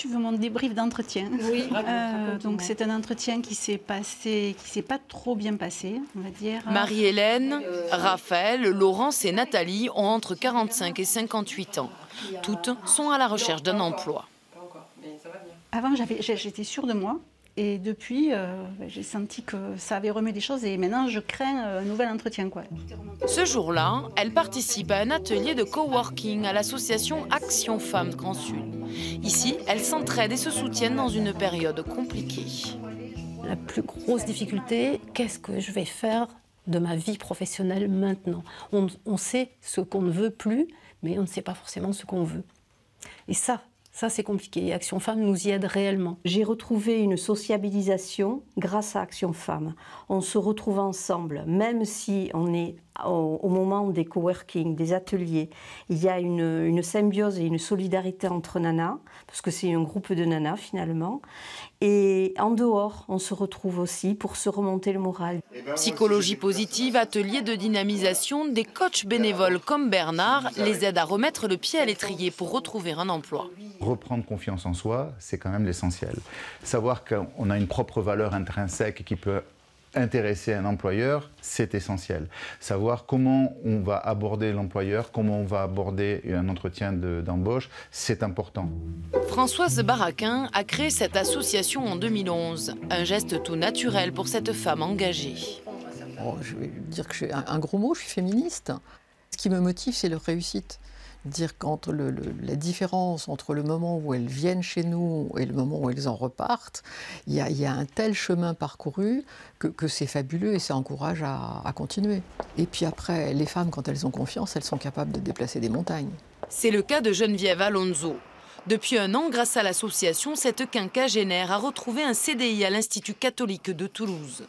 tu veux mon débrief d'entretien? Oui. Donc c'est un entretien qui s'est pas trop bien passé, on va dire. Marie-Hélène, Raphaël, Laurence et Nathalie ont entre 45 et 58 ans. Toutes sont à la recherche d'un emploi. Avant, j'étais sûre de moi. Et depuis, j'ai senti que ça avait remué des choses et maintenant je crains un nouvel entretien, quoi. Ce jour-là, elle participe à un atelier de coworking à l'association Action Femmes Grand Sud. Ici, elles s'entraident et se soutiennent dans une période compliquée. La plus grosse difficulté, qu'est-ce que je vais faire de ma vie professionnelle maintenant? On sait ce qu'on ne veut plus, mais on ne sait pas forcément ce qu'on veut. Et ça c'est compliqué. Action Femmes nous y aide réellement. J'ai retrouvé une sociabilisation grâce à Action Femmes. On se retrouve ensemble, même si on est au moment des coworking, des ateliers. Il y a une symbiose et une solidarité entre nanas, parce que c'est un groupe de nanas finalement. Et en dehors, on se retrouve aussi pour se remonter le moral. Psychologie positive, atelier de dynamisation, des coachs bénévoles comme Bernard les aident à remettre le pied à l'étrier pour retrouver un emploi. Reprendre confiance en soi, c'est quand même l'essentiel. Savoir qu'on a une propre valeur intrinsèque qui peut intéresser un employeur, c'est essentiel. Savoir comment on va aborder l'employeur, comment on va aborder un entretien d'embauche, c'est important. Françoise Baraquin a créé cette association en 2011. Un geste tout naturel pour cette femme engagée. Oh, je vais dire que je suis un gros mot, je suis féministe. Ce qui me motive, c'est leur réussite. Dire qu'entre la différence entre le moment où elles viennent chez nous et le moment où elles en repartent, il y a un tel chemin parcouru que c'est fabuleux et ça encourage à continuer. Et puis après, les femmes, quand elles ont confiance, elles sont capables de déplacer des montagnes. C'est le cas de Geneviève Alonso. Depuis un an, grâce à l'association, cette quinquagénaire a retrouvé un CDI à l'Institut catholique de Toulouse.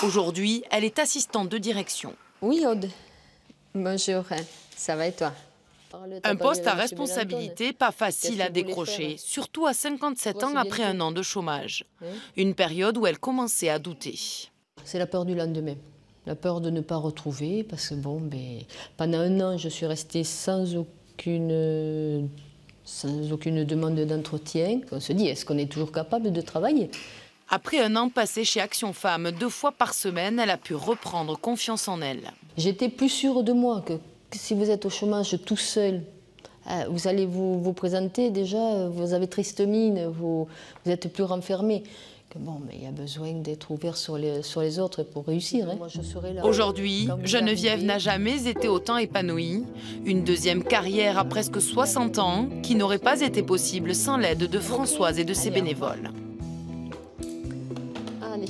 Aujourd'hui, elle est assistante de direction. Oui, Aude. Bonjour, ça va et toi? Un poste à responsabilité pas facile à décrocher, surtout à 57 ans après un an de chômage. Une période où elle commençait à douter. C'est la peur du lendemain, la peur de ne pas retrouver, parce que bon, pendant un an, je suis restée sans aucune demande d'entretien. On se dit, est-ce qu'on est toujours capable de travailler? Après un an passé chez Action Femmes, 2 fois par semaine, elle a pu reprendre confiance en elle. J'étais plus sûre de moi que si vous êtes au chômage tout seul, vous allez vous présenter déjà, vous avez triste mine, vous êtes plus renfermé. Bon, mais il y a besoin d'être ouvert sur les autres pour réussir. Hein. Aujourd'hui, Geneviève n'a jamais été autant épanouie. Une deuxième carrière à presque 60 ans qui n'aurait pas été possible sans l'aide de Françoise et de ses bénévoles. Allez.